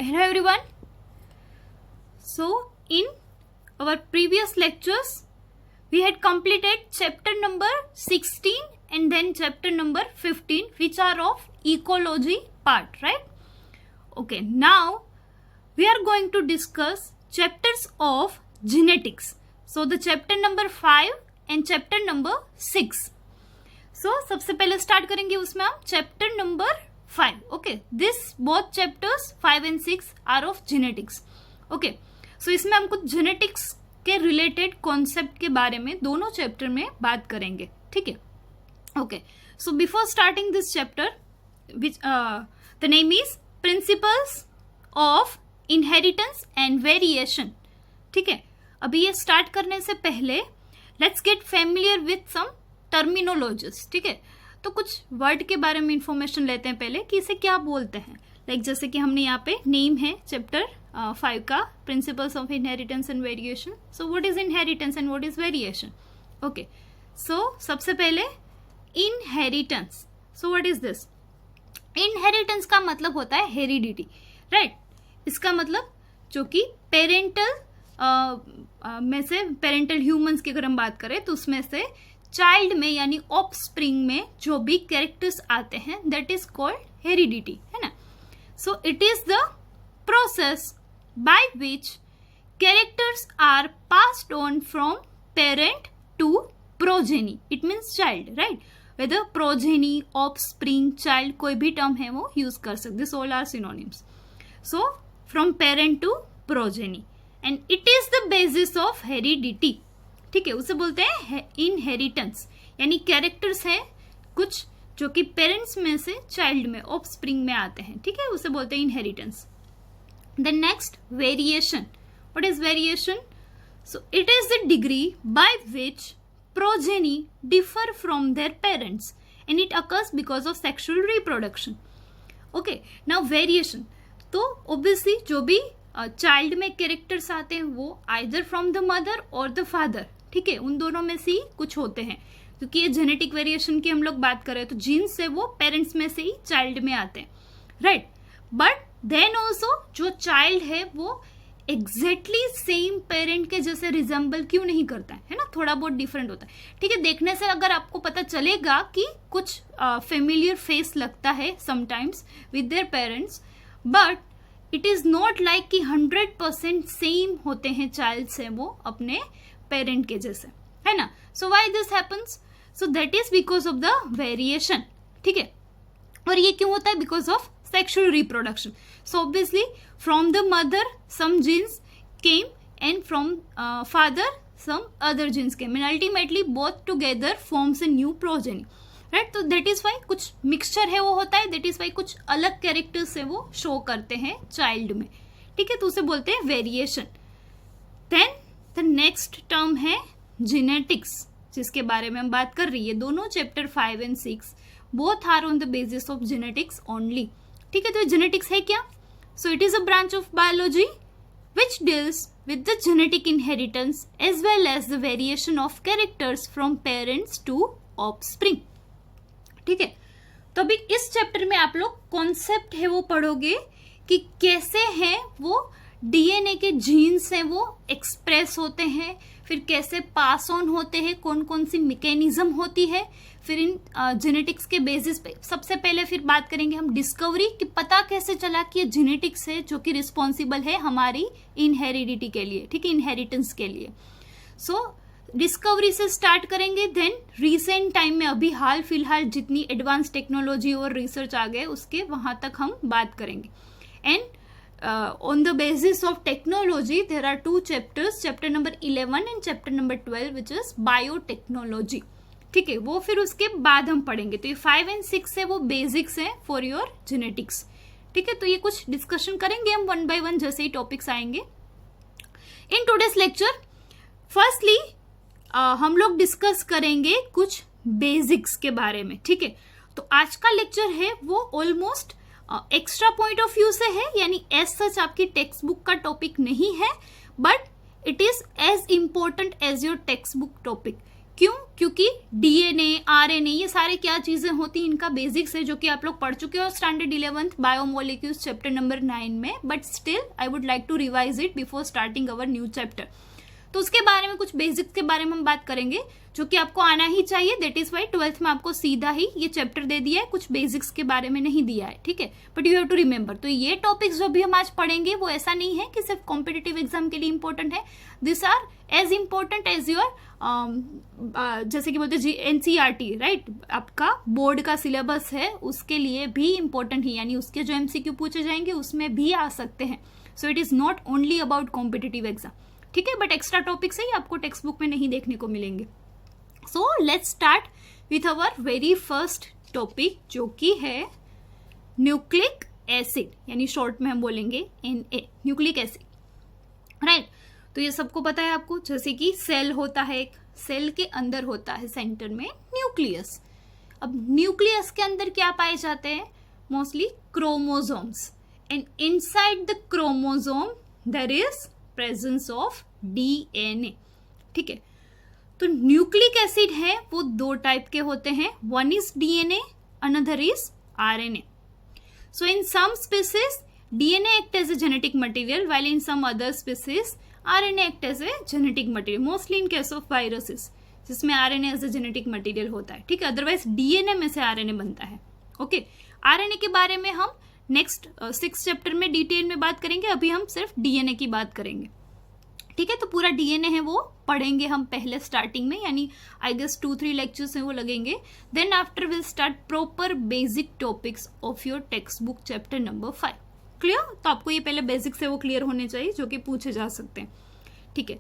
Hello everyone. So in our previous lectures we had completed chapter number 16 and then chapter number 15, which are of ecology part, right? Okay, now we are going to discuss chapters of genetics. So the chapter number 5 and chapter number 6. So सबसे पहले start करेंगे उसमें हम chapter number 5. Okay, this both chapters 5 and 6 are of genetics. Okay, so इसमें हम कुछ genetics के related concept के बारे में दोनों चैप्टर में बात करेंगे. ठीक है. Okay, so before starting this chapter which the name is principles of inheritance and variation. ठीक है, अभी ये स्टार्ट करने से पहले let's get familiar with some terminologies. ठीक है, तो कुछ वर्ड के बारे में इंफॉर्मेशन लेते हैं पहले कि इसे क्या बोलते हैं. लाइक जैसे कि हमने यहाँ पे नेम है चैप्टर 5 का, principles of inheritance and variation. So what is inheritance and what is variation. Okay, so सबसे पहले inheritance. So what is this. Inheritance का मतलब होता है हेरिडिटी, राइट. इसका मतलब जो कि पेरेंटल में से, पेरेंटल ह्यूमंस की अगर हम बात करें तो उसमें से चाइल्ड में यानी ऑफस्प्रिंग में जो भी कैरेक्टर्स आते हैं दैट इज कॉल्ड हेरिडिटी, है ना. So it is the process by which characters are passed on from parent to progeny. It means child, right. Whether progeny, offspring, child, कोई भी टर्म है वो यूज कर सकते. This all are synonyms. So from parent to progeny and it is the basis of heredity. ठीक है, उसे बोलते हैं इनहेरिटेंस. यानी कैरेक्टर्स हैं कुछ जो कि पेरेंट्स में से चाइल्ड में, ऑफस्प्रिंग में आते हैं. ठीक है, उसे बोलते हैं inheritance. Then next, variation. What is variation. So it is the degree by which progeny differ from their parents and it occurs because of sexual reproduction. Okay, now variation. तो ऑब्वियसली जो भी चाइल्ड में characters आते हैं वो either from the mother और the father. ठीक है, उन दोनों में से ही कुछ होते हैं. क्योंकि ये जेनेटिक वेरिएशन की हम लोग बात करें तो जीन्स से वो पेरेंट्स में से ही चाइल्ड में आते हैं, राइट. बट देन ऑल्सो जो चाइल्ड है वो एग्जैक्टली सेम पेरेंट के जैसे रिजेंबल क्यों नहीं करता है ना, थोड़ा बहुत डिफरेंट होता है. ठीक है, देखने से अगर आपको पता चलेगा कि कुछ फेमिलियर फेस लगता है sometimes with their parents, but it is not like कि 100% सेम होते हैं चाइल्ड से वो अपने पेरेंट के जैसे, है ना. So why this happens. So that is because of the variation. ठीक है, और ये क्यों होता है. Because of sexual reproduction. So obviously from the mother some genes came and from father some other genes came and ultimately both together forms a new progeny, right. तो that is why कुछ mixture है वो होता है. That is why कुछ अलग characters से वो शो करते हैं चाइल्ड में. ठीक है, तो उसे बोलते हैं variation. Then the next term है जेनेटिक्स, जिसके बारे में हम बात कर रही है. दोनों chapter 5 and 6 both are on the basis of genetics only. ठीक है, तो जेनेटिक्स है क्या. So it is a branch of biology which deals with the genetic inheritance as well as the variation of characters from parents to offspring. ठीक है, तो अभी इस चैप्टर में आप लोग कॉन्सेप्ट है वो पढ़ोगे कि कैसे हैं वो डीएनए के जीन्स हैं वो एक्सप्रेस होते हैं, फिर कैसे पास ऑन होते हैं, कौन कौन सी मैकेनिज्म होती है. फिर इन जेनेटिक्स के बेसिस पे सबसे पहले फिर बात करेंगे हम डिस्कवरी कि पता कैसे चला कि ये जेनेटिक्स है जो कि रिस्पॉन्सिबल है हमारी इनहेरिडिटी के लिए. ठीक है, इनहेरिटेंस के लिए. सो डिस्कवरी से स्टार्ट करेंगे. देन रिसेंट टाइम में अभी हाल फिलहाल जितनी एडवांस टेक्नोलॉजी और रिसर्च आ गए उसके वहां तक हम बात करेंगे. And on the basis of technology there are 2 chapters, chapter number 11 and chapter number 12 which is biotechnology. ठीक है, वो फिर उसके बाद हम पढ़ेंगे. तो ये 5 and 6 है वो बेसिक्स हैं फॉर योर जेनेटिक्स. ठीक है, तो ये कुछ डिस्कशन करेंगे हम वन बाय वन जैसे ही टॉपिक्स आएंगे. इन टुडेस लेक्चर फर्स्टली हम लोग डिस्कस करेंगे कुछ बेसिक्स के बारे में. ठीक है, तो आज का लेक्चर है वो almost extra point of view से है, यानी एज सच आपकी टेक्स्ट बुक का टॉपिक नहीं है, but it is as important as your text book topic. क्यों? क्योंकि डीएनए, आरएनए ये सारे क्या चीजें होती हैं, इनका बेसिक्स है जो कि आप लोग पढ़ चुके हो standard 11th biomolecules chapter number 9 में, but still I would like to revise it before starting our new chapter. तो उसके बारे में कुछ बेसिक्स के बारे में हम बात करेंगे जो कि आपको आना ही चाहिए। दैट इज वाई 12th में आपको सीधा ही ये चैप्टर दे दिया है, कुछ बेसिक्स के बारे में नहीं दिया है, ठीक है, but you have to remember. तो ये टॉपिक्स जो भी हम आज पढ़ेंगे वो ऐसा नहीं है कि सिर्फ कॉम्पिटिटिव एग्जाम के लिए इंपॉर्टेंट है, this are as important as your जैसे कि बोलते हैं एनसीईआरटी, राइट, आपका बोर्ड का सिलेबस है उसके लिए भी इंपॉर्टेंट ही, यानी उसके जो एमसीक्यू पूछे जाएंगे उसमें भी आ सकते हैं। सो it is not only about competitive exam, ठीक है, बट एक्स्ट्रा टॉपिक्स है आपको टेक्स्ट बुक में नहीं देखने को मिलेंगे। So let's start with our very first topic जो कि है न्यूक्लिक एसिड, यानी शॉर्ट में हम बोलेंगे Na, न्यूक्लिक एसिड, राइट। तो ये सबको पता है आपको, जैसे कि सेल होता है, एक सेल के अंदर होता है सेंटर में न्यूक्लियस। अब न्यूक्लियस के अंदर क्या पाए जाते हैं? Mostly chromosomes, and inside the chromosome there is presence of DNA, ठीक है। तो न्यूक्लिक एसिड है वो दो टाइप के होते हैं, one is DNA, another is RNA. So in some species DNA act as a genetic material while in some other species RNA act as a genetic material, mostly in case of viruses जिसमें RNA as a genetic material होता है, ठीक है, otherwise DNA में से RNA बनता है। Okay, RNA के बारे में हम नेक्स्ट 6 चैप्टर में डिटेल में बात करेंगे, अभी हम सिर्फ डीएनए की बात करेंगे, ठीक है। तो पूरा डीएनए है वो पढ़ेंगे हम पहले स्टार्टिंग में, यानी आई गेस 2-3 लेक्चर्स हैं वो लगेंगे, then after will start proper basic topics of your text book chapter number 5। Clear? तो आपको ये पहले बेसिक से वो क्लियर होने चाहिए जो कि पूछे जा सकते हैं, ठीक है।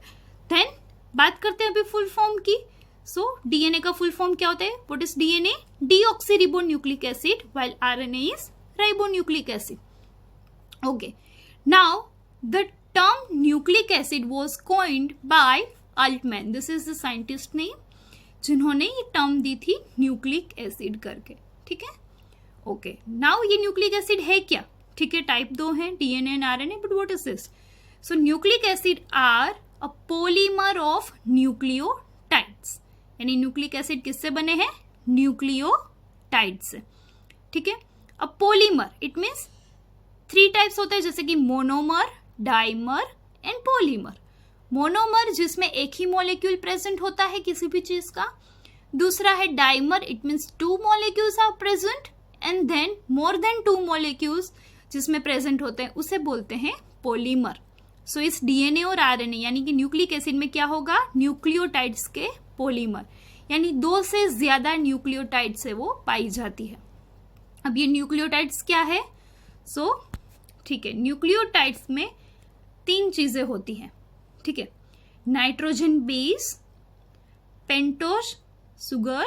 देन बात करते हैं अभी फुल फॉर्म की। सो डीएनए का फुल फॉर्म क्या होता है? What is DNA? Deoxyribonucleic acid, while RNA is ribonucleic acid. Okay, now the term nucleic acid was coined by Altman. This is the scientist name जिन्होंने ये term दी थी nucleic acid करके, ठीक है। ओके, नाउ ये न्यूक्लिक एसिड है क्या? ठीक है, टाइप 2 है DNA and RNA, but what is this? So nucleic acid are a polymer of nucleotides, यानी न्यूक्लिक एसिड किससे बने हैं? न्यूक्लियोटाइड से, ठीक है। अब पॉलीमर इट मीन्स 3 टाइप्स होते हैं, जैसे कि monomer, dimer and polymer. Monomer जिसमें एक ही मॉलिक्यूल प्रेजेंट होता है किसी भी चीज का, दूसरा है dimer, it means 2 molecules are present, and then more than 2 molecules जिसमें प्रेजेंट होते हैं उसे बोलते हैं पॉलीमर। सो इस डीएनए और आरएनए यानी कि न्यूक्लिक एसिड में क्या होगा? न्यूक्लियोटाइड्स के पॉलीमर, यानी 2 से ज्यादा न्यूक्लियोटाइड से वो पाई जाती है। अब ये न्यूक्लियोटाइड्स क्या है? सो ठीक है, न्यूक्लियोटाइड्स में 3 चीजें होती हैं, ठीक है, nitrogen base, pentose sugar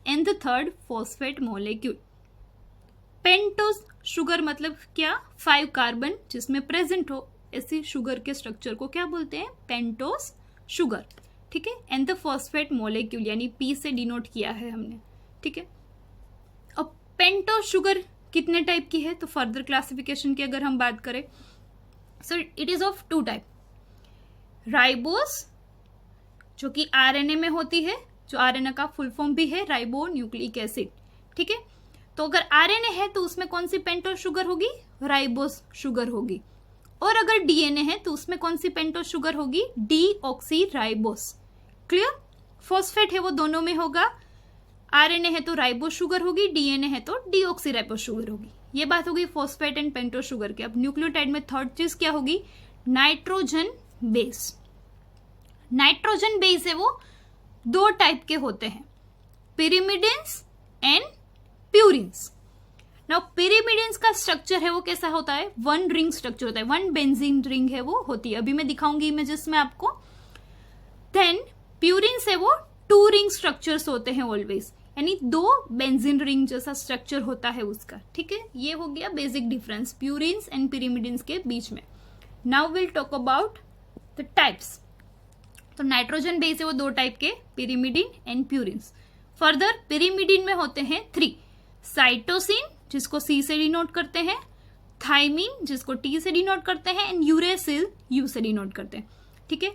and the third phosphate molecule. Pentose sugar मतलब क्या? 5 कार्बन जिसमें प्रेजेंट हो ऐसी शुगर के स्ट्रक्चर को क्या बोलते हैं? पेंटोस शुगर, ठीक है। एंड द फॉस्फेट मॉलिक्यूल यानी पी से डिनोट किया है हमने, ठीक है। अब पेंटोस शुगर कितने टाइप की है? तो फर्दर क्लासिफिकेशन की अगर हम बात करें, सो it is of 2 type, ribose जो कि आरएनए में होती है, जो आरएनए का फुल फॉर्म भी है राइबो न्यूक्लिक एसिड, ठीक है। तो अगर आरएनए है तो उसमें कौन सी पेंटोस शुगर होगी? राइबोस शुगर होगी। और अगर डीएनए है तो उसमें कौन सी पेंटोस शुगर होगी? डीऑक्सीराइबोस। क्लियर? फॉस्फेट है वो दोनों में होगा, आरएनए है तो राइबोस शुगर होगी, डीएनए है तो डीऑक्सीराइबोस शुगर होगी। ये बात होगी फॉस्फेट एंड पेंटोस शुगर की। अब न्यूक्लियोटाइड में थर्ड चीज क्या होगी? Nitrogen base. नाइट्रोजन बेस है वो 2 टाइप के होते हैं, pyrimidines and purines. Now pyrimidines का स्ट्रक्चर है वो कैसा होता है? 1 रिंग स्ट्रक्चर होता है, 1 बेंजीन रिंग है वो होती है, अभी मैं दिखाऊंगी इमेजेस में आपको। देन प्यूरिन्स है वो 2 रिंग स्ट्रक्चर्स होते हैं ऑलवेज, यानी 2 बेंजीन रिंग जैसा स्ट्रक्चर होता है उसका, ठीक है। ये हो गया basic difference purines and pyrimidines के बीच में। Now will talk about the types. तो नाइट्रोजन बेस है वो 2 टाइप के, pyrimidine and purines. Further pyrimidine में होते हैं 3, साइटोसिन जिसको सी से डिनोट करते हैं, थाइमिन जिसको टी से डिनोट करते हैं, एंड यूरेसिल यू से डिनोट करते हैं, ठीक है।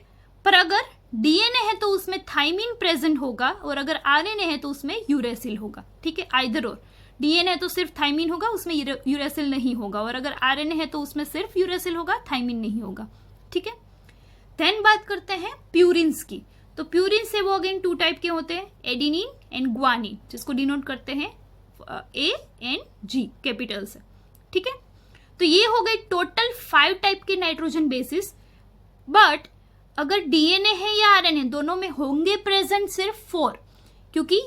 पर अगर डीएनए है तो उसमें थाइमिन प्रेजेंट होगा, और अगर आरएनए है तो उसमें यूरेसिल होगा, ठीक है, आइदर और। डीएनए है तो सिर्फ थाइमिन होगा, उसमें यूरेसिल नहीं होगा, और अगर आरएनए है तो उसमें सिर्फ यूरेसिल होगा, थाइमिन नहीं होगा, ठीक है। देन बात करते हैं प्यूरिन्स की। तो प्यूरिन्स है वो अगेन 2 टाइप के होते हैं, एडिनिन एंड ग्वानिन, जिसको डिनोट करते हैं ANG कैपिटल से, ठीक है। तो ये हो गए टोटल 5 टाइप के नाइट्रोजन बेसिस। बट अगर डीएनए है या आरएनए दोनों में होंगे प्रेजेंट सिर्फ 4, क्योंकि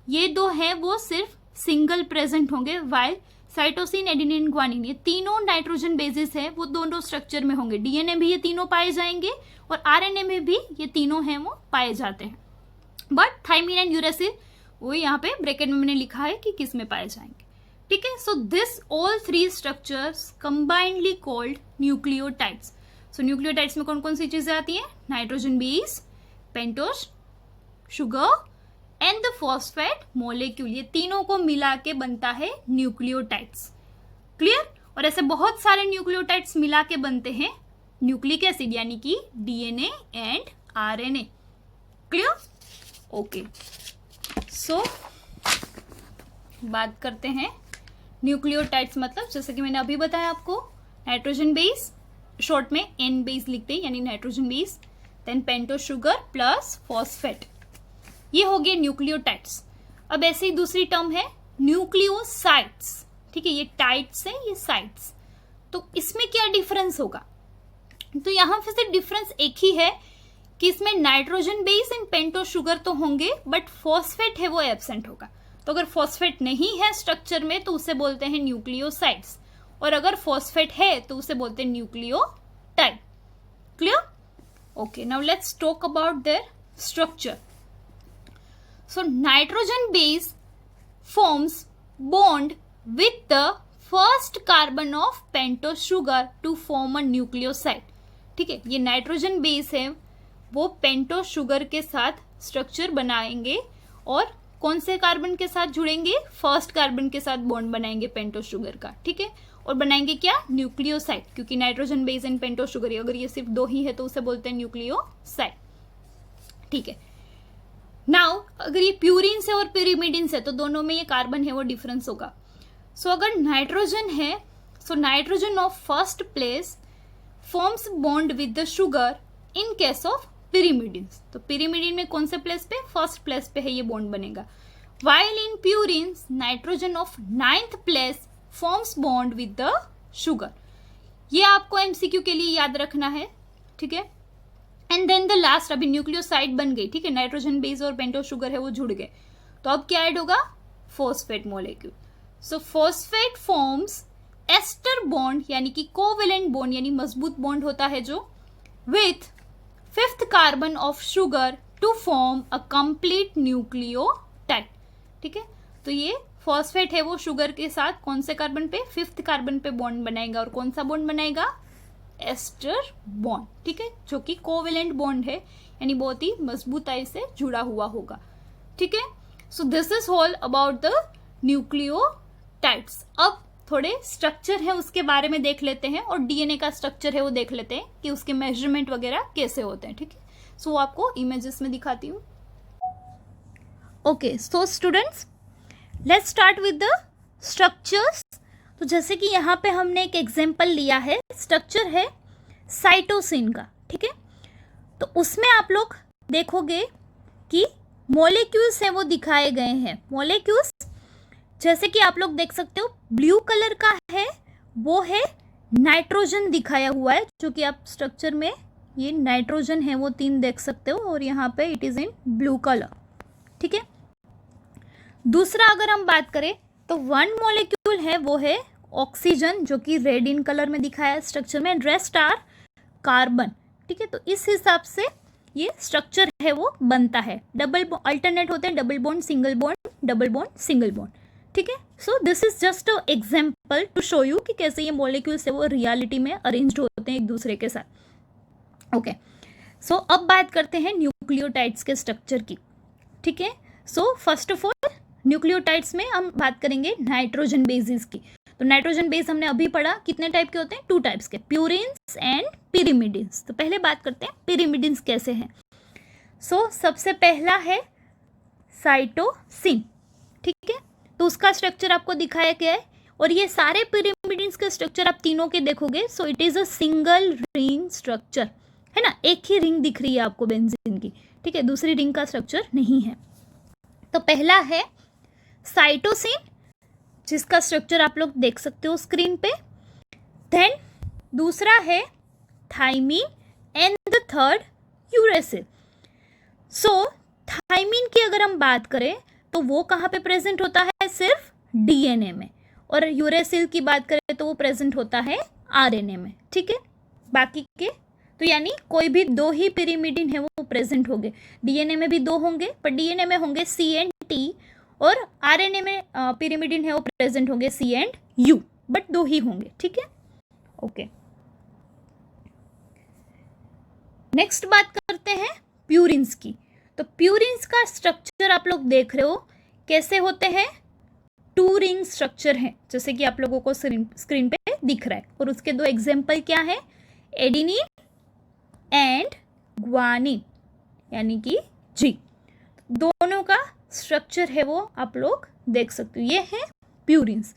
ये 2 हैं वो सिर्फ सिंगल प्रेजेंट होंगे, वाइल साइटोसिन, एडेनिन, ग्वानिन ये तीनों नाइट्रोजन बेसिस है वो दोनों स्ट्रक्चर में होंगे। डीएनए भी ये तीनों पाए जाएंगे और आरएनए में भी ये तीनों हैं वो पाए जाते हैं। बट थाइमिन एंड यूरेसिल वो यहाँ पे ब्रैकेट में मैंने लिखा है कि किस में पाए जाएंगे, ठीक है। So this all 3 structures combinedly called nucleotides. So nucleotides में कौन कौन सी चीजें आती हैं? Nitrogen base, pentose sugar and the phosphate molecule, ये तीनों को मिला के बनता है न्यूक्लियोटाइड्स। क्लियर? और ऐसे बहुत सारे न्यूक्लियोटाइड्स मिला के बनते हैं न्यूक्लिक एसिड, यानी कि DNA and RNA. Clear? Okay, so बात करते हैं न्यूक्लियोटाइड्स मतलब, जैसे कि मैंने अभी बताया आपको, नाइट्रोजन बेस, शॉर्ट में एन बेस लिखते हैं यानी nitrogen base, then pentose sugar plus phosphate, ये हो गए न्यूक्लियोटाइड्स। अब ऐसे ही दूसरी टर्म है न्यूक्लियोसाइड्स, ठीक है, ये टाइड्स है, ये साइड्स। तो इसमें क्या डिफरेंस होगा? तो यहां फिर से डिफरेंस एक ही है कि इसमें nitrogen base and pentose sugar तो होंगे, बट फॉस्फेट है वो एब्सेंट होगा। तो अगर फॉस्फेट नहीं है स्ट्रक्चर में तो उसे बोलते हैं न्यूक्लियोसाइड्स, और अगर फॉस्फेट है तो उसे बोलते हैं nucleotide. Clear? Okay, now let's talk about their structure. So nitrogen base forms bond with the first carbon of pentose sugar to form a nucleoside, ठीक है। ये नाइट्रोजन बेस है वो पेंटोस शुगर के साथ स्ट्रक्चर बनाएंगे, और कौन से कार्बन के साथ जुड़ेंगे? फर्स्ट कार्बन के साथ बॉन्ड बनाएंगे पेंटोस शुगर का, ठीक है, और बनाएंगे क्या? न्यूक्लियोसाइड, क्योंकि nitrogen base and pentose sugar अगर ये सिर्फ 2 ही है तो उसे बोलते हैं न्यूक्लियोसाइड, ठीक है। नाउ अगर ये प्यूरिन से और pyrimidine से, तो दोनों में ये कार्बन है वो डिफरेंस होगा। सो अगर नाइट्रोजन है, so nitrogen of first place forms bond with the sugar in case of pyrimidines। तो pyrimidine में कौन से प्लेस पे? फर्स्ट प्लेस पे है ये बॉन्ड बनेगा। While in purines nitrogen of 9th place forms bond with the sugar. ये आपको एमसीक्यू के लिए याद रखना है, ठीक है। एंड देन द लास्ट, अभी न्यूक्लियोसाइड बन गई, ठीक है, नाइट्रोजन बेस और पेंटोस शुगर है वो जुड़ गए, तो अब क्या ऐड होगा? Phosphate molecule. So phosphate forms ester bond, यानी कि कोवेलेंट बॉन्ड, यानी मजबूत बॉन्ड होता है जो, with 5th carbon of sugar to form a complete nucleotide, ठीक है। तो ये फॉस्फेट है वो शुगर के साथ कौन से कार्बन पे? 5th कार्बन पे बॉन्ड बनाएगा, और कौन सा बॉन्ड बनाएगा? एस्टर बॉन्ड, ठीक है, जो कि कोवेलेंट बॉन्ड है, यानी बहुत ही मजबूताई से जुड़ा हुआ होगा, ठीक है। So this is all about the nucleotides. अब थोड़े स्ट्रक्चर है उसके बारे में देख लेते हैं, और डीएनए का स्ट्रक्चर है वो देख लेते हैं कि उसके मेजरमेंट वगैरह कैसे होते हैं, ठीक है। सो आपको इमेजेस में दिखाती हूँ। Okay, so students let's start with the structures. तो जैसे कि यहाँ पे हमने एक एग्जाम्पल लिया है, स्ट्रक्चर है साइटोसिन का, ठीक है। तो उसमें आप लोग देखोगे कि मॉलिक्यूल्स हैं वो दिखाए गए हैं। मॉलिक्यूल्स जैसे कि आप लोग देख सकते हो ब्लू कलर का है, वो है नाइट्रोजन दिखाया हुआ है, जो कि आप स्ट्रक्चर में ये नाइट्रोजन है वो 3 देख सकते हो, और यहाँ पे it is in blue colour, ठीक है। दूसरा अगर हम बात करें तो 1 मॉलिक्यूल है वो है ऑक्सीजन, जो कि रेड इन कलर में दिखाया है स्ट्रक्चर में, रेस्ट आर कार्बन, ठीक है। तो इस हिसाब से ये स्ट्रक्चर है वो बनता है। डबल अल्टरनेट होते हैं, double bond, single bond, double bond, single bond, ठीक है। So this is just a example to show you कि कैसे ये मॉलिक्यूल्स है वो रियलिटी में अरेंज्ड होते हैं एक दूसरे के साथ। ओके, सो अब बात करते हैं न्यूक्लियोटाइड्स के स्ट्रक्चर की, ठीक है। So first of all nucleotides में हम बात करेंगे नाइट्रोजन बेसिस की। तो नाइट्रोजन बेस हमने अभी पढ़ा, कितने टाइप के होते हैं? 2 टाइप्स के, प्यूरिन्स एंड pyrimidines। तो पहले बात करते हैं pyrimidines कैसे हैं। सो सबसे पहला है साइटोसिन, ठीक है, तो उसका स्ट्रक्चर आपको दिखाया गया है। और ये सारे पिरिमिडिन्स के स्ट्रक्चर आप तीनों के देखोगे, सो it is a single ring structure, है ना, एक ही रिंग दिख रही है आपको बेंजीन की, ठीक है, दूसरी रिंग का स्ट्रक्चर नहीं है। तो पहला है साइटोसिन, जिसका स्ट्रक्चर आप लोग देख सकते हो स्क्रीन पे। देन दूसरा है thymine and the third uracil. So thymine की अगर हम बात करें तो वो कहाँ पे प्रेजेंट होता है, सिर्फ डीएनए में, और यूरेसिल की बात करें तो वो प्रेजेंट होता है आरएनए में, ठीक है। बाकी के तो यानी कोई भी दो ही पिरिमिडिन है वो प्रेजेंट होंगे, डीएनए में भी दो होंगे, पर डीएनए में होंगे सी एंड टी, और आरएनए में पिरिमिडिन है वो प्रेजेंट होंगे सी एंड यू, बट दो ही होंगे, ठीक है, ओके। नेक्स्ट बात करते हैं प्यूरिन्स की। तो प्यूरिन्स का स्ट्रक्चर आप लोग देख रहे हो कैसे होते हैं, टू रिंग स्ट्रक्चर है, जैसे कि आप लोगों को स्क्रीन पे दिख रहा है। और उसके दो एग्जाम्पल क्या है, एडिनिन एंड ग्वानिन, यानी कि जी, दोनों का स्ट्रक्चर है वो आप लोग देख सकते हो, ये है प्यूरिन्स।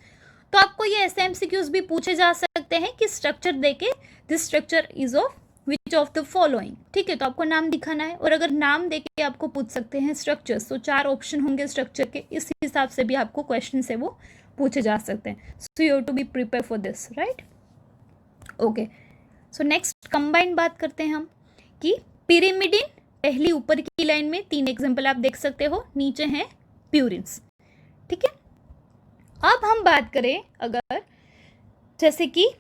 तो आपको ये ऐसे एमसीक्यूज भी पूछे जा सकते हैं कि स्ट्रक्चर देके this structure is of which of the following, ठीक है, तो आपको नाम दिखाना है। और अगर नाम देके आपको पूछ सकते हैं स्ट्रक्चर्स, तो 4 ऑप्शन होंगे स्ट्रक्चर के, इस हिसाब से भी आपको क्वेश्चन है वो पूछे जा सकते हैं। So you have to be prepare for this, right, okay. So next combine बात करते हैं हम कि पिरिमिडिन, पहली ऊपर की लाइन में 3 एग्जाम्पल आप देख सकते हो, नीचे हैं प्यूरिन्स, ठीक है। अब हम बात करें अगर जैसे कि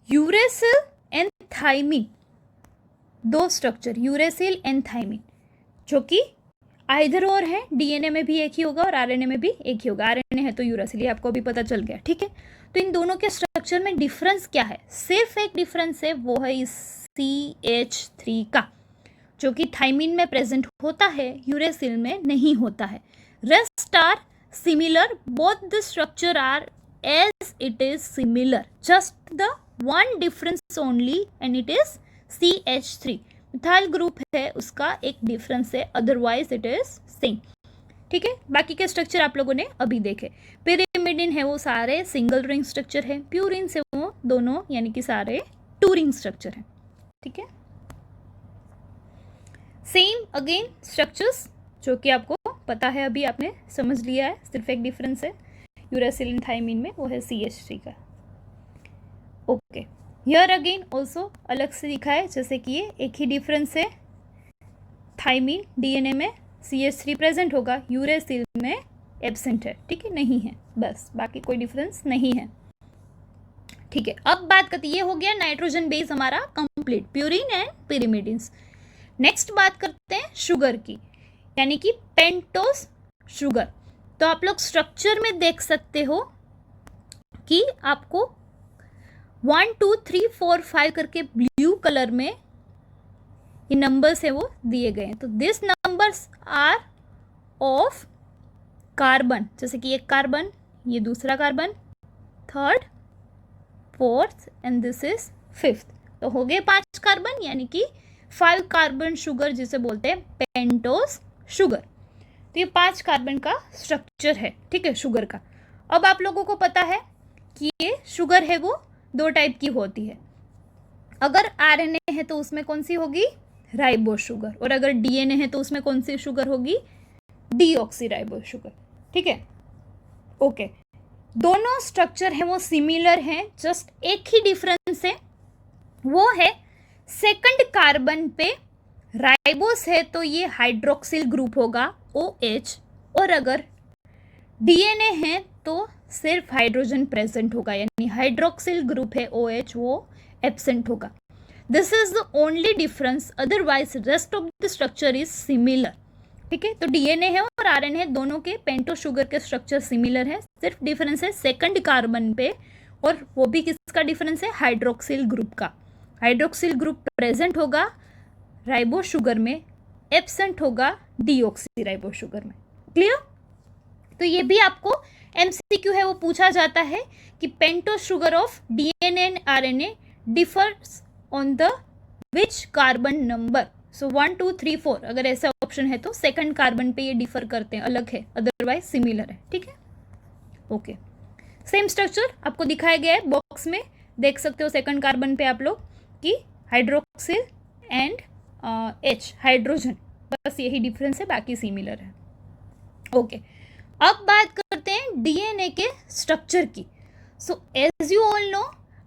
यूरेसिल एंड थाइमिन, दो स्ट्रक्चर यूरेसिल एंड थाइमिन, जो कि आइदर और है, डीएनए में भी एक ही होगा और आरएनए में भी एक ही होगा, आरएनए है तो यूरेसिल, ये आपको भी पता चल गया, ठीक है। तो इन दोनों के स्ट्रक्चर में डिफरेंस क्या है, सिर्फ एक डिफरेंस है, वो है इस CH3 का, जो कि थाइमिन में प्रेजेंट होता है, यूरेसिल में नहीं होता है। Rest are similar, both the structure are as it is similar, just the one difference only and it is CH3, methyl group है उसका एक डिफरेंस है, अदरवाइज इट इज सेम, ठीक है। बाकी के स्ट्रक्चर आप लोगों ने अभी देखे, पिरिमिडिन है वो सारे सिंगल रिंग स्ट्रक्चर है, प्यूरिन से वो दोनों यानी कि सारे टू रिंग स्ट्रक्चर है, ठीक है। सेम अगेन स्ट्रक्चर्स जो कि आपको पता है, अभी आपने समझ लिया है, सिर्फ एक डिफरेंस है यूरेसिल एंड थाइमिन में, वो है CH3 का, ओके। हियर अगेन ऑल्सो अलग से दिखा है, जैसे कि ये एक ही डिफरेंस है, थाइमिन डीएनए में CH3 प्रेजेंट होगा, यूरेसिल में एब्सेंट है, ठीक है, नहीं है, बस बाकी कोई डिफरेंस नहीं है, ठीक है। अब बात करते, ये हो गया नाइट्रोजन बेस हमारा complete, purine and pyrimidines. Next बात करते हैं शुगर की, यानी कि पेंटोस शुगर। तो आप लोग स्ट्रक्चर में देख सकते हो कि आपको 1 2 3 4 5 करके ब्लू कलर में ये नंबर्स है वो दिए गए हैं। तो this numbers are of carbon, जैसे कि एक कार्बन, ये दूसरा carbon, third, fourth and this is fifth. तो हो गए 5 कार्बन, यानी कि 5 कार्बन शुगर जिसे बोलते हैं पेंटोस शुगर। तो ये 5 कार्बन का स्ट्रक्चर है, ठीक है, शुगर का। अब आप लोगों को पता है कि ये शुगर है वो 2 टाइप की होती है, अगर आरएनए है तो उसमें कौन सी होगी, राइबोस शुगर, और अगर डीएनए है तो उसमें कौन सी शुगर होगी, डीऑक्सीराइबोस शुगर, ठीक है, ओके। दोनों स्ट्रक्चर है वो सिमिलर हैं, जस्ट एक ही डिफरेंस है, वो है सेकंड कार्बन पे राइबोस है तो ये हाइड्रोक्सिल ग्रुप होगा OH, और अगर डीएनए है तो सिर्फ हाइड्रोजन प्रेजेंट होगा, यानी हाइड्रोक्सिल ग्रुप है OH वो एब्सेंट होगा। This is the only difference, otherwise rest of the structure is similar, ठीक है। तो डीएनए है और आरएनए है, दोनों के पेंटो शुगर के स्ट्रक्चर सिमिलर है, सिर्फ डिफरेंस है सेकंड कार्बन पे, और वो भी किसका डिफरेंस है, हाइड्रोक्सिल ग्रुप का। हाइड्रोक्सिल ग्रुप प्रेजेंट होगा राइबोस शुगर में, एब्सेंट होगा डीऑक्सीराइबोस शुगर में, क्लियर। तो ये भी आपको एमसीक्यू है वो पूछा जाता है कि pentose sugar of DNA and RNA differs on the which carbon number. सो 1 2 3 4 अगर ऐसा ऑप्शन है तो सेकंड कार्बन पे ये डिफर करते हैं, अलग है, अदरवाइज सिमिलर है, ठीक है। ओके, सेम स्ट्रक्चर आपको दिखाया गया है बॉक्स में, देख सकते हो सेकंड कार्बन पे आप लोग कि हाइड्रोक्सिल एंड H हाइड्रोजन, बस यही डिफरेंस है, बाकी सिमिलर है। ओके, अब बात करते हैं डीएनए के स्ट्रक्चर की। So as you all know,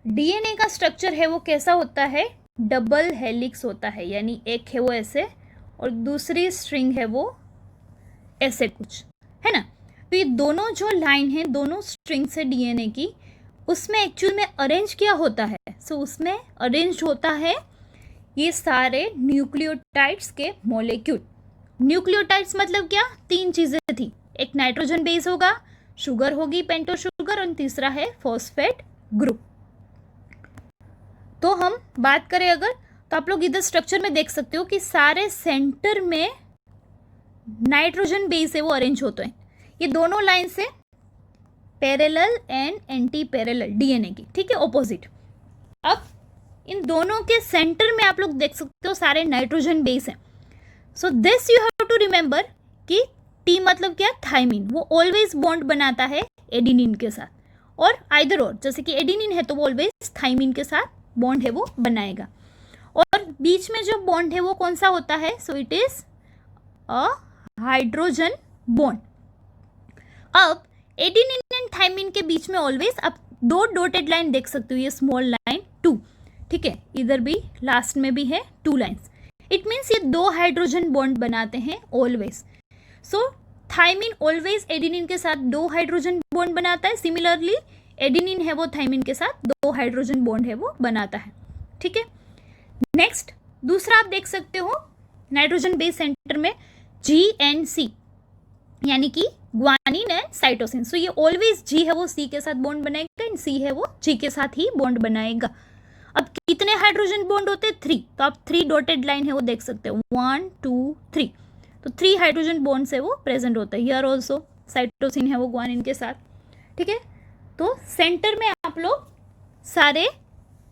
DNA का स्ट्रक्चर है वो कैसा होता है, डबल हेलिक्स होता है, यानी एक है वो ऐसे और दूसरी स्ट्रिंग है वो ऐसे कुछ, है ना। तो ये दोनों जो लाइन है, दोनों स्ट्रिंग्स है डीएनए की, उसमें एक्चुअल में अरेंज क्या होता है, सो उसमें अरेंज होता है ये सारे न्यूक्लियोटाइड्स के मॉलिक्यूल। न्यूक्लियोटाइड्स मतलब क्या, तीन चीजें थी, एक नाइट्रोजन बेस होगा, शुगर होगी पेंटोज शुगर, और तीसरा है फॉस्फेट ग्रुप। तो हम बात करें अगर, तो आप लोग इधर स्ट्रक्चर में देख सकते हो कि सारे सेंटर में नाइट्रोजन बेस है वो अरेंज होते हैं। ये दोनों लाइन से parallel and anti parallel DNA की, ठीक है, ऑपोजिट। अब इन दोनों के सेंटर में आप लोग देख सकते हो सारे नाइट्रोजन बेस हैं। So this you have to remember कि टी मतलब क्या, थाइमिन, वो ऑलवेज बॉन्ड बनाता है एडिनिन के साथ, और आइदर और, जैसे कि एडिनिन है तो वो ऑलवेज थाइमिन के साथ बॉन्ड है वो बनाएगा। और बीच में जो बॉन्ड है वो कौन सा होता है, सो it is a hydrogen bond. अब एडिनिन एंड थाइमिन के बीच में ऑलवेज आप दो डॉटेड लाइन देख सकते हो, ये स्मॉल लाइन 2, ठीक है, इधर भी लास्ट में भी है 2 लाइन्स। इट मीन्स ये दो हाइड्रोजन बॉन्ड बनाते हैं ऑलवेज। सो थाइमिन ऑलवेज एडिनिन के साथ दो हाइड्रोजन बॉन्ड बनाता है, सिमिलरली एडिनिन है वो थाइमिन के साथ दो हाइड्रोजन बॉन्ड है वो बनाता है, ठीक है। नेक्स्ट दूसरा आप देख सकते हो नाइट्रोजन बेस सेंटर में जी एंड सी, यानी कि ग्वानिन एंड साइटोसिन। सो ये ऑलवेज जी है वो सी के साथ बॉन्ड बनाएगा एंड सी है वो जी के साथ ही बॉन्ड बनाएगा। अब कितने हाइड्रोजन बॉन्ड होते हैं, 3, तो आप 3 डॉटेड लाइन है वो देख सकते हो, 1 2 3, तो 3 हाइड्रोजन बॉन्ड से वो प्रेजेंट होता है। हियर ऑल्सो साइटोसिन है वो ग्वानिन के साथ, ठीक है। तो सेंटर में आप लोग सारे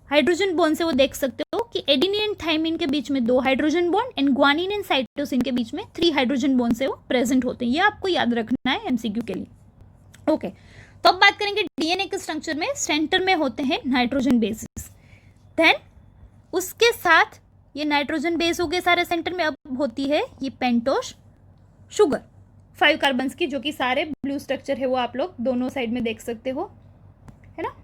हाइड्रोजन बॉन्ड से वो देख सकते हो कि एडिनिन एंड थाइमिन के बीच में 2 hydrogen bond and guanine and cytosine के बीच में 3 हाइड्रोजन बॉन्ड से वो प्रेजेंट होते हैं। ये आपको याद रखना है एमसीक्यू के लिए। ओके, तो अब बात करेंगे डीएनए के स्ट्रक्चर में सेंटर में होते हैं नाइट्रोजन बेसिस, देन उसके साथ ये नाइट्रोजन बेस हो गए सारे सेंटर में, अब होती है ये पेंटोज शुगर 5 कार्बन्स की, जो कि सारे ब्लू स्ट्रक्चर है वो आप लोग दोनों साइड में देख सकते हो, है ना।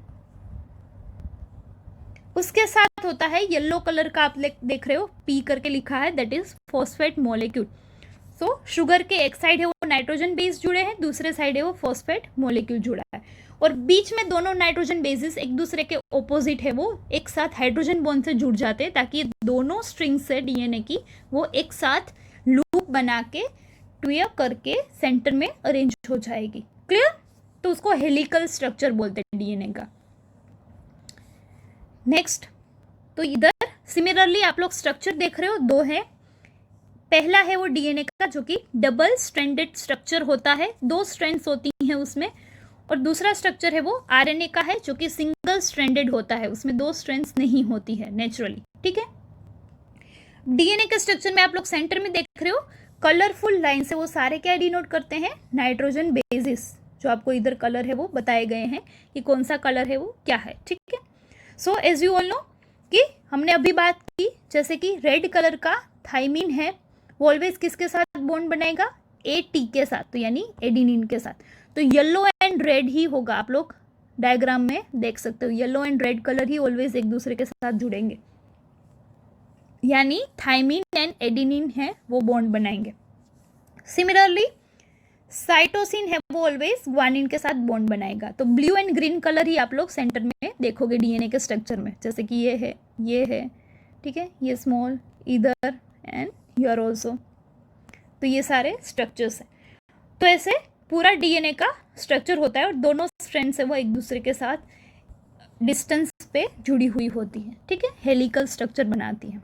उसके साथ होता है येलो कलर का, आप देख रहे हो पी करके लिखा है, that is phosphate molecule. So sugar के एक साइड है वो नाइट्रोजन बेस जुड़े हैं, दूसरे साइड है वो फॉस्फेट मॉलिक्यूल जुड़ा है, और बीच में दोनों नाइट्रोजन बेसिस एक दूसरे के ऑपोजिट है वो एक साथ हाइड्रोजन बॉन्ड से जुड़ जाते हैं, ताकि दोनों स्ट्रिंग्स से डीएनए की वो एक साथ लूप बना के ट्वियर करके सेंटर में अरेंज हो जाएगी। क्लियर? तो उसको हेलिकल स्ट्रक्चर बोलते हैं डीएनए का। नेक्स्ट, तो इधर सिमिलरली आप लोग स्ट्रक्चर देख रहे हो, 2 है। पहला है वो डीएनए का जो कि डबल स्ट्रैंडेड स्ट्रक्चर होता है, 2 स्ट्रैंड्स होती हैं उसमें, और दूसरा स्ट्रक्चर है वो आरएनए का है जो कि सिंगल स्ट्रैंडेड होता है, उसमें 2 स्ट्रैंड्स नहीं होती है नेचुरली, ठीक है। डीएनए के स्ट्रक्चर में आप लोग सेंटर में देख रहे हो कलरफुल लाइन से वो सारे क्या डिनोट करते हैं, नाइट्रोजन बेसिस, जो आपको इधर कलर है वो बताए गए हैं कि कौन सा कलर है वो क्या है, ठीक है। So as you all know कि हमने अभी बात की, जैसे कि रेड कलर का थाइमिन है वो ऑलवेज किसके साथ बॉन्ड बनाएगा, एटी के साथ, तो यानी एडिनिन के साथ। तो येलो एंड रेड ही होगा, आप लोग डायग्राम में देख सकते हो, yellow and red colour he always एक दूसरे के साथ जुड़ेंगे, यानी थाइमिन एंड एडिनिन है वो बॉन्ड बनाएंगे। सिमिलरली साइटोसिन है वो ऑलवेज ग्वानिन के साथ बॉन्ड बनाएगा। तो ब्लू एंड ग्रीन कलर ही आप लोग सेंटर में देखोगे डीएनए के स्ट्रक्चर में, जैसे कि ये है, ठीक है, ये स्मॉल इधर एंड हियर ऑल्सो, तो ये सारे स्ट्रक्चर्स हैं। तो ऐसे पूरा डीएनए का स्ट्रक्चर होता है, और दोनों स्ट्रैंड्स है वो एक दूसरे के साथ डिस्टेंस पे जुड़ी हुई होती है, ठीक है, हेलिकल स्ट्रक्चर बनाती है।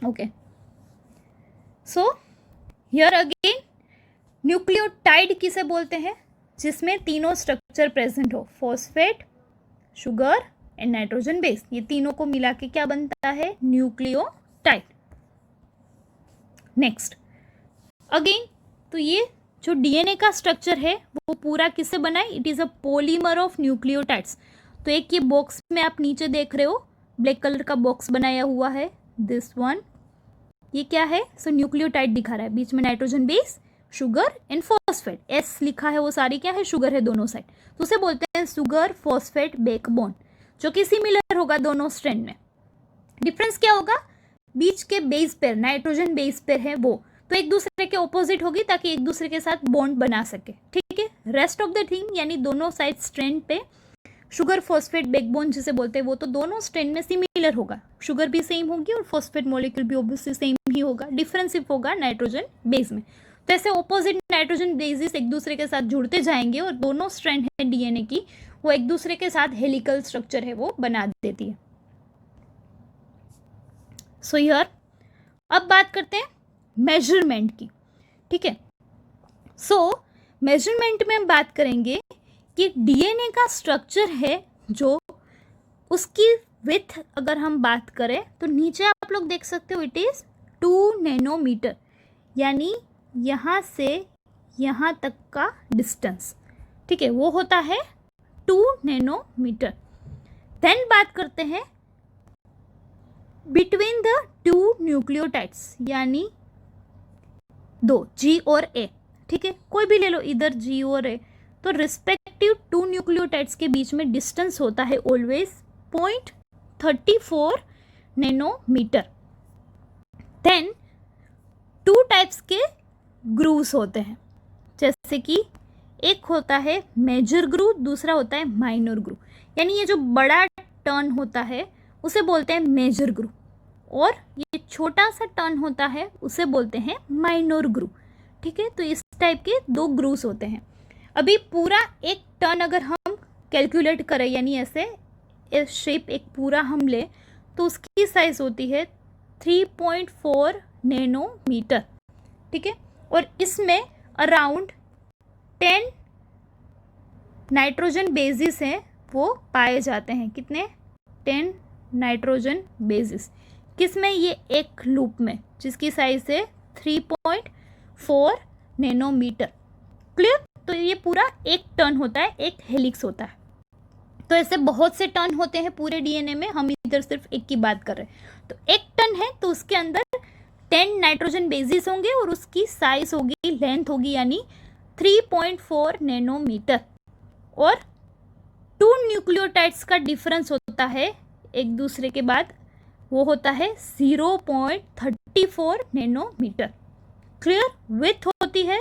Okay, so here again nucleotide किसे बोलते हैं, जिसमें तीनों स्ट्रक्चर प्रेजेंट हो, phosphate, sugar and nitrogen base, ये तीनों को मिला के क्या बनता है, न्यूक्लियोटाइड। नेक्स्ट, अगेन तो ये जो डीएनए का स्ट्रक्चर है वो पूरा किससे बना है? It is a polymer of nucleotides. तो एक ये बॉक्स में आप नीचे देख रहे हो ब्लैक कलर का बॉक्स बनाया हुआ है, दिस वन, ये क्या है? सो न्यूक्लियोटाइड दिखा रहा है, बीच में nitrogen base, sugar and phosphate, S लिखा है, वो सारी क्या है? शुगर है दोनों साइड, तो उसे बोलते हैं शुगर फॉस्फेट बैकबोन, जो कि सिमिलर होगा दोनों स्ट्रैंड में। डिफरेंस क्या होगा? बीच के base pair, nitrogen base pair है वो, तो एक दूसरे के ऑपोजिट होगी ताकि एक दूसरे के साथ बॉन्ड बना सके, ठीक है। रेस्ट ऑफ द थिंग यानी दोनों साइड स्ट्रैंड पे शुगर फॉस्फेट बैकबोन जिसे बोलते हैं वो तो दोनों स्ट्रैंड में सिमिलर होगा, शुगर भी सेम होगी और फॉस्फेट मॉलिक्यूल भी ऑब्वियसली सेम ही होगा, डिफरेंस सिर्फ होगा नाइट्रोजन बेस में। तो ऐसे ऑपोजिट नाइट्रोजन बेसिस एक दूसरे के साथ जुड़ते जाएंगे और दोनों स्ट्रैंड है डीएनए की वो एक दूसरे के साथ हेलिकल स्ट्रक्चर है वो बना देती है। सो हियर अब बात करते हैं मेजरमेंट की, ठीक है। सो मेजरमेंट में हम बात करेंगे कि डीएनए का स्ट्रक्चर है जो उसकी विथ अगर हम बात करें तो नीचे आप लोग देख सकते हो इट इज़ 2 नैनोमीटर, यानी यहाँ से यहाँ तक का डिस्टेंस, ठीक है, वो होता है 2 नैनोमीटर। देन बात करते हैं बिटवीन द 2 न्यूक्लियोटाइड्स, यानी 2 जी और ए, ठीक है, कोई भी ले लो इधर जी और ए, तो रिस्पेक्टिव 2 न्यूक्लियोटाइड्स के बीच में डिस्टेंस होता है ऑलवेज 0.34 नैनोमीटर। देन 2 टाइप्स के ग्रूव्स होते हैं, जैसे कि एक होता है मेजर ग्रूव, दूसरा होता है माइनर ग्रूव, यानी ये जो बड़ा टर्न होता है उसे बोलते हैं मेजर ग्रूव और ये छोटा सा टर्न होता है उसे बोलते हैं माइनर ग्रूव, ठीक है। तो इस टाइप के 2 ग्रूव्स होते हैं। अभी पूरा एक टर्न अगर हम कैलकुलेट करें, यानी ऐसे शेप एक पूरा हम ले तो उसकी साइज होती है 3.4 नैनोमीटर, ठीक है, और इसमें अराउंड 10 नाइट्रोजन बेसिस हैं वो पाए जाते हैं। कितने? 10 नाइट्रोजन बेसिस, किसमें? ये एक लूप में जिसकी साइज है 3.4 नैनोमीटर। क्लियर? तो ये पूरा एक टर्न होता है, एक हेलिक्स होता है। तो ऐसे बहुत से टर्न होते हैं पूरे डीएनए में, हम इधर सिर्फ एक की बात कर रहे हैं। तो एक टर्न है तो उसके अंदर 10 नाइट्रोजन बेसिस होंगे और उसकी साइज होगी, लेंथ होगी यानी 3.4 नैनोमीटर, और 2 न्यूक्लियोटाइड्स का डिफरेंस होता है एक दूसरे के बाद, वो होता है 0.34 नैनोमीटर। क्लियर? विथ होती है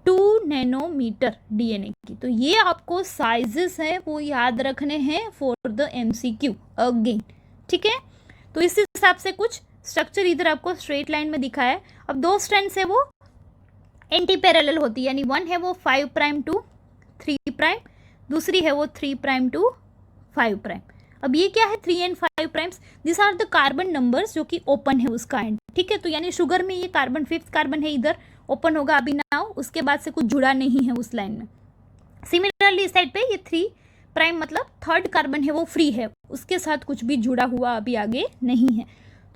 2 नैनोमीटर डीएनए की। तो ये आपको साइजेस हैं वो याद रखने हैं फॉर द एमसीक्यू अगेन, ठीक है। तो इस हिसाब से कुछ स्ट्रक्चर इधर आपको स्ट्रेट लाइन में दिखाया है। अब 2 स्ट्रैंड्स है वो एंटी पैरेलल होती है, यानी वन है वो 5 प्राइम टू 3 प्राइम, दूसरी है वो 3 प्राइम टू 5 प्राइम। अब ये क्या है? 3 and 5 primes, this are the carbon numbers जो कि ओपन है उसका एंड, ठीक है। तो यानी शुगर में ये कार्बन 5th कार्बन है, इधर ओपन होगा अभी नाउ, उसके बाद से कुछ जुड़ा नहीं है उस लाइन में। सिमिलरली इस साइड पे ये 3 प्राइम मतलब 3rd कार्बन है वो फ्री है, उसके साथ कुछ भी जुड़ा हुआ अभी आगे नहीं है।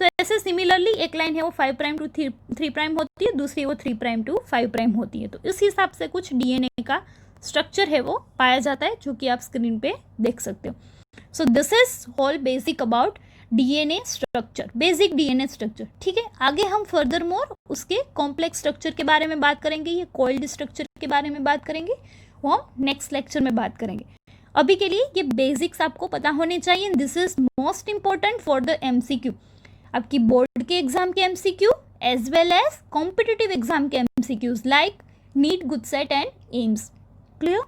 तो ऐसे सिमिलरली एक लाइन है वो 5 प्राइम टू 3 प्राइम होती है, दूसरी वो 3 प्राइम टू 5 प्राइम होती है। तो इस हिसाब से कुछ डीएनए का स्ट्रक्चर है वो पाया जाता है, जो कि आप स्क्रीन पे देख सकते हो। सो this is all basic about DNA structure, basic DNA structure, ठीक है। आगे हम फर्दर मोर उसके कॉम्प्लेक्स स्ट्रक्चर के बारे में बात करेंगे, ये कॉइल्ड स्ट्रक्चर के बारे में बात करेंगे, वो हम नेक्स्ट लेक्चर में बात करेंगे। अभी के लिए ये बेसिक्स आपको पता होने चाहिए, this is most important for the MCQ, आपकी बोर्ड के एग्जाम के MCQ as well as competitive exam के MCQs like NEET, GUJCET and AIIMS. Clear?